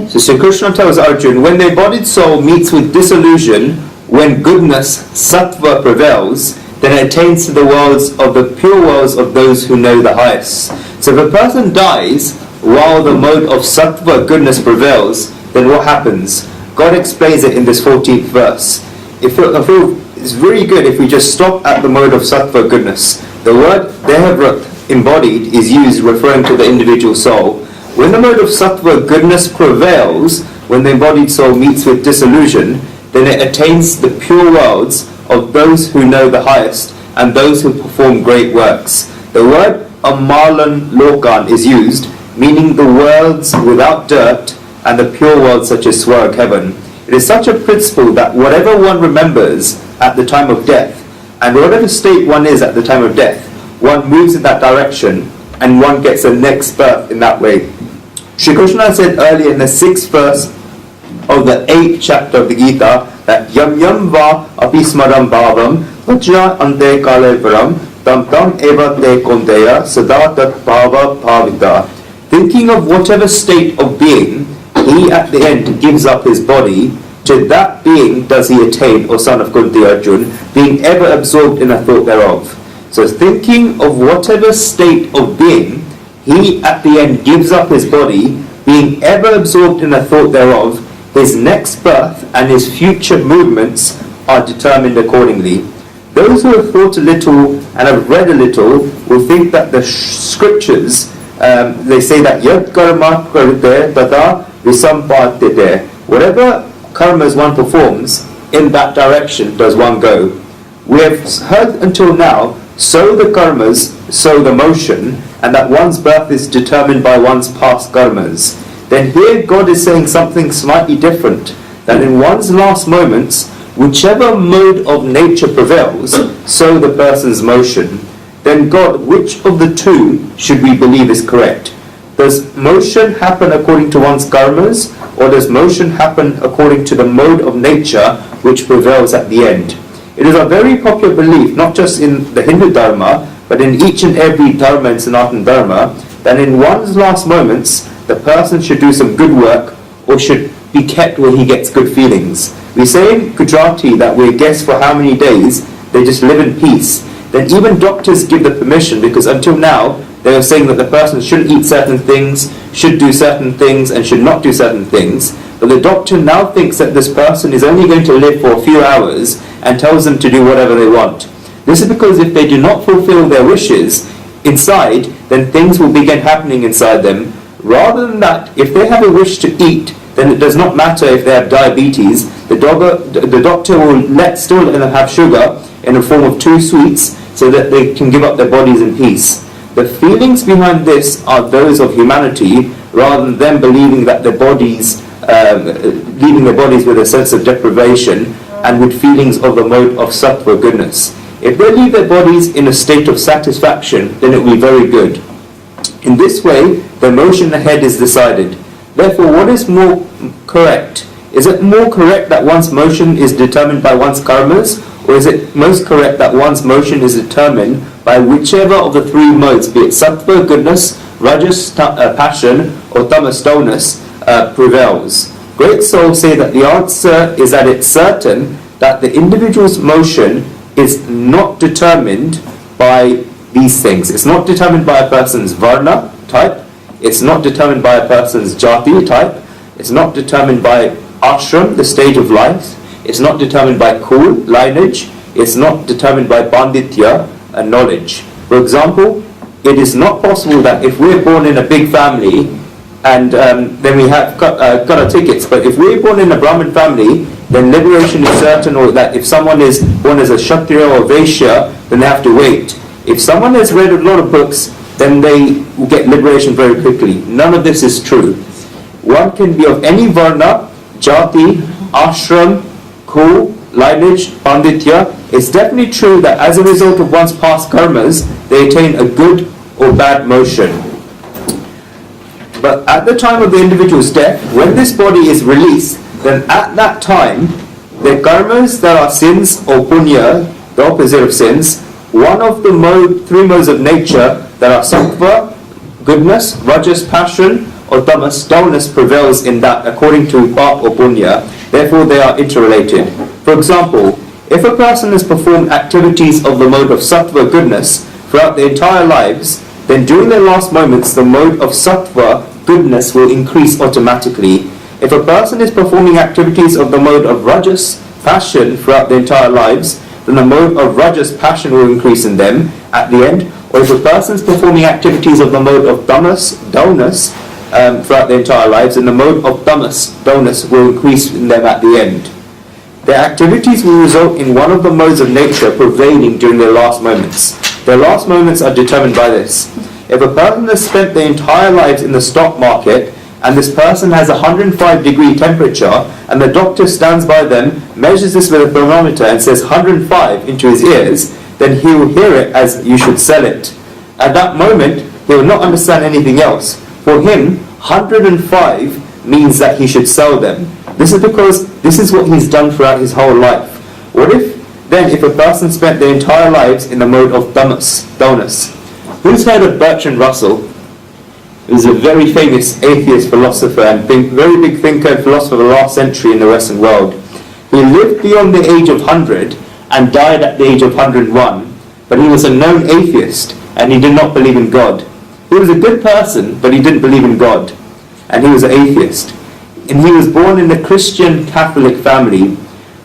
So Sri Krishna tells Arjuna, when the embodied soul meets with dissolution, when goodness, sattva, prevails, then it attains to the worlds of the pure worlds of those who know the highest. So if a person dies while the mode of sattva, goodness, prevails, then what happens? God explains it in this 14th verse. I feel it's very good if we just stop at the mode of sattva, goodness. The word dehavrat, embodied, is used referring to the individual soul. When the mode of sattva, goodness, prevails, when the embodied soul meets with dissolution, then it attains the pure worlds of those who know the highest and those who perform great works. The word amalan lokan is used, meaning the worlds without dirt and the pure worlds such as Swarg, heaven. It is such a principle that whatever one remembers at the time of death, and whatever state one is at the time of death, one moves in that direction and one gets a next birth in that way. Shri Krishna said earlier in the 6th verse of the 8th chapter of the Gita that yam yam va apismaram bhavam vajra ante kalevaram tam tam eva te kondeya sada tat bhava bhavita. Thinking of whatever state of being, he at the end gives up his body, to that being does he attain, O son of Kunti Arjun, being ever absorbed in a thought thereof. So thinking of whatever state of being, he at the end gives up his body, being ever absorbed in a thought thereof. His next birth and his future movements are determined accordingly. Those who have thought a little and have read a little will think that the scriptures, they say that yad karma karite tata visampatite. Whatever karmas one performs, in that direction does one go. We have heard until now, so the karmas, so the motion, and that one's birth is determined by one's past karmas. Then here God is saying something slightly different, that in one's last moments, whichever mode of nature prevails, so the person's motion. Then God, which of the two should we believe is correct? Does motion happen according to one's karmas, or does motion happen according to the mode of nature which prevails at the end? It is a very popular belief, not just in the Hindu Dharma, but in each and every Dharma and Sanatana Dharma, that in one's last moments, the person should do some good work, or should be kept where he gets good feelings. We say in Gujarati that we're guests for how many days, they just live in peace. Then even doctors give the permission, because until now, they were saying that the person should eat certain things, should do certain things, and should not do certain things. But the doctor now thinks that this person is only going to live for a few hours and tells them to do whatever they want. This is because if they do not fulfill their wishes inside, then things will begin happening inside them. Rather than that, if they have a wish to eat, then it does not matter if they have diabetes. The doctor will still let them have sugar in the form of 2 sweets so that they can give up their bodies in peace. The feelings behind this are those of humanity, rather than them believing that their bodies, leaving their bodies with a sense of deprivation and with feelings of the mode of sattva, goodness. If they leave their bodies in a state of satisfaction, then it will be very good. In this way, the motion ahead is decided. Therefore, what is more correct? Is it more correct that one's motion is determined by one's karmas, or is it most correct that one's motion is determined by whichever of the 3 modes, be it sattva, goodness, rajas, passion, or tamas, dullness, prevails? Great souls say that the answer is that it's certain that the individual's motion is not determined by these things. It's not determined by a person's varna type, it's not determined by a person's jati type, it's not determined by ashram, the stage of life, it's not determined by kul, lineage, it's not determined by panditya, knowledge. For example, it is not possible that if we're born in a big family and then we have got our tickets, but if we're born in a Brahmin family, then liberation is certain, or that if someone is born as a Kshatriya or Vaishya, then they have to wait. If someone has read a lot of books, then they will get liberation very quickly. None of this is true. One can be of any varna, jati, ashram, kul, lineage, panditya. It's definitely true that as a result of one's past karmas, they attain a good or bad motion. But at the time of the individual's death, when this body is released, then at that time, the karmas that are sins or punya, the opposite of sins, one of the 3 modes of nature that are sattva, goodness, rajas, passion, or tamas, dullness prevails in that according to pap or punya, therefore they are interrelated. For example, if a person has performed activities of the mode of sattva goodness throughout their entire lives, then during their last moments the mode of sattva goodness will increase automatically. If a person is performing activities of the mode of rajas passion throughout their entire lives, then the mode of rajas passion will increase in them at the end. Or if a person is performing activities of the mode of tamas dullness throughout their entire lives, then the mode of tamas dullness will increase in them at the end. Their activities will result in one of the modes of nature prevailing during their last moments. Their last moments are determined by this. If a person has spent their entire lives in the stock market, and this person has a 105-degree temperature, and the doctor stands by them, measures this with a thermometer and says 105 into his ears, then he will hear it as you should sell it. At that moment, he will not understand anything else. For him, 105 means that he should sell them. This is because this is what he's done throughout his whole life. What if a person spent their entire lives in the mode of tamas, dullness? Who's heard of Bertrand Russell? He was a very famous atheist philosopher and very big thinker and philosopher of the last century in the Western world. He lived beyond the age of 100 and died at the age of 101. But he was a known atheist and he did not believe in God. He was a good person, but he didn't believe in God. And he was an atheist. And he was born in a Christian Catholic family.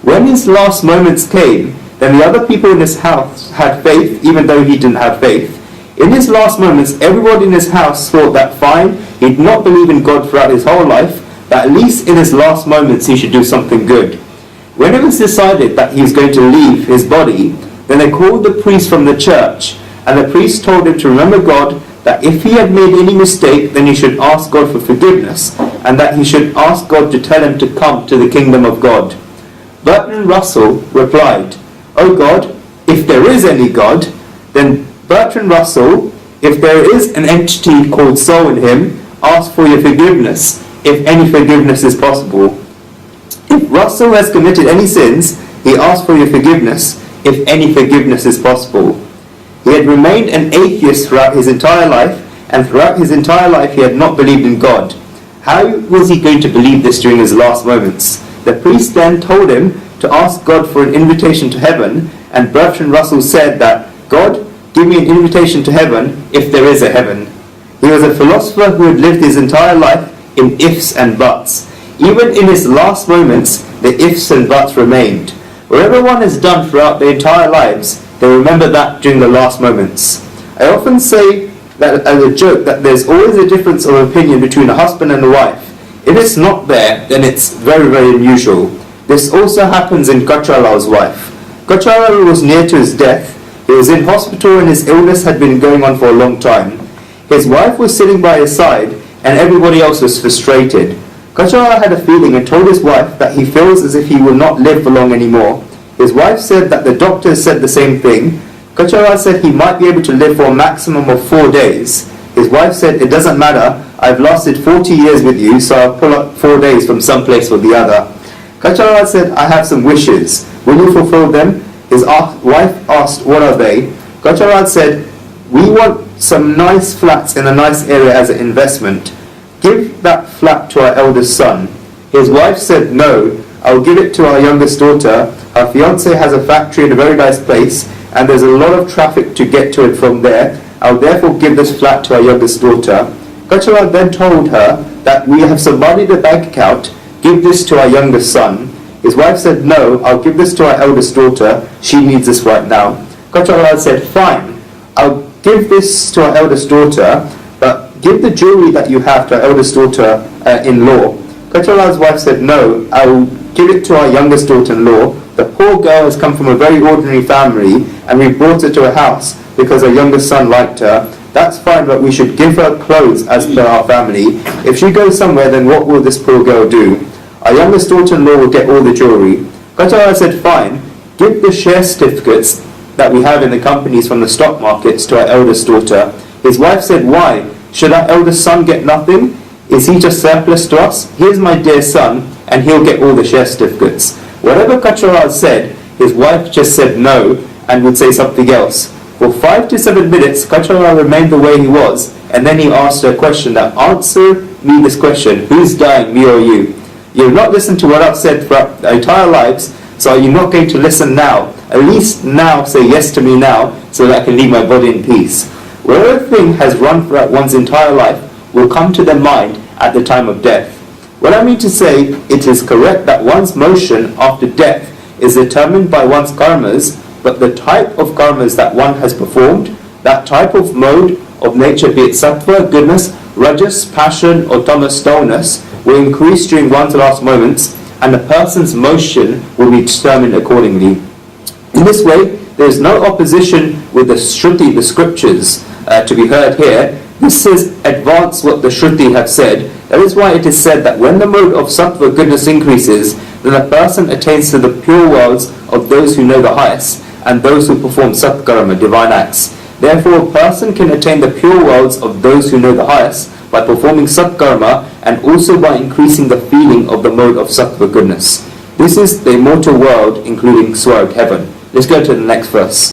When his last moments came, then the other people in his house had faith, even though he didn't have faith. In his last moments, everybody in his house thought that fine, he did not believe in God throughout his whole life, but at least in his last moments he should do something good. When it was decided that he was going to leave his body, then they called the priest from the church, and the priest told him to remember God, that if he had made any mistake, then he should ask God for forgiveness, and that he should ask God to tell him to come to the kingdom of God. Bertrand Russell replied, "O God, if there is any God, then Bertrand Russell, if there is an entity called soul in him, ask for your forgiveness, if any forgiveness is possible. If Russell has committed any sins, he asks for your forgiveness, if any forgiveness is possible." He had remained an atheist throughout his entire life, and throughout his entire life he had not believed in God. How was he going to believe this during his last moments? The priest then told him to ask God for an invitation to heaven, and Bertrand Russell said that, "God, give me an invitation to heaven, if there is a heaven." He was a philosopher who had lived his entire life in ifs and buts. Even in his last moments, the ifs and buts remained. Whatever one has done throughout their entire lives, they remember that during the last moments. I often say that as a joke that there's always a difference of opinion between a husband and a wife. If it's not there, then it's very, very unusual. This also happens in Kachalal's wife. Kachalal was near to his death. He was in hospital and his illness had been going on for a long time. His wife was sitting by his side and everybody else was frustrated. Kachalal had a feeling and told his wife that he feels as if he will not live for long anymore. His wife said that the doctors said the same thing. Kachalal said he might be able to live for a maximum of 4 days. His wife said, "It doesn't matter, I've lasted 40 years with you, so I'll pull up 4 days from some place or the other." Kachalal said, "I have some wishes. Will you fulfill them?" His wife asked, "What are they?" Kachalal said, "We want some nice flats in a nice area as an investment. Give that flat to our eldest son." His wife said, "No, I'll give it to our youngest daughter. Her fiancé has a factory in a very nice place, and there's a lot of traffic to get to it from there. I'll therefore give this flat to our youngest daughter." Kachalal then told her that we have some money in the bank account, give this to our youngest son. His wife said, "No, I'll give this to our eldest daughter, she needs this right now." Kachalal said, "Fine, I'll give this to our eldest daughter, but give the jewelry that you have to our eldest daughter-in-law." Kachalal's wife said, "No, I'll give it to our youngest daughter-in-law. The poor girl has come from a very ordinary family, and we brought her to a house because her youngest son liked her. That's fine, but we should give her clothes as per our family. If she goes somewhere, then what will this poor girl do? Our youngest daughter-in-law will get all the jewelry." Kachalal said, "Fine, give the share certificates that we have in the companies from the stock markets to our eldest daughter." His wife said, "Why? Should our eldest son get nothing? Is he just surplus to us? Here's my dear son, and he'll get all the share certificates." Whatever Kachalal said, his wife just said no, and would say something else. For 5 to 7 minutes, Kachalal remained the way he was, and then he asked her a question that answered me this question: who's dying, me or you? You've not listened to what I've said throughout our entire lives, so are you not going to listen now? At least now say yes to me now, so that I can leave my body in peace. Whatever thing has run throughout one's entire life will come to their mind at the time of death. What I mean to say, it is correct that one's motion after death is determined by one's karmas, but the type of karmas that one has performed, that type of mode of nature, be it sattva, goodness, rajas, passion, or tamas, dullness, will increase during one's last moments, and the person's motion will be determined accordingly. In this way, there is no opposition with the Shruti, the scriptures, to be heard here. This is advance what the Shruti have said. That is why it is said that when the mode of sattva, goodness, increases, then a person attains to the pure worlds of those who know the highest, and those who perform satkarma, divine acts. Therefore, a person can attain the pure worlds of those who know the highest by performing satkarma, and also by increasing the feeling of the mode of sattva, goodness. This is the immortal world, including Swarg, heaven. Let's go to the next verse.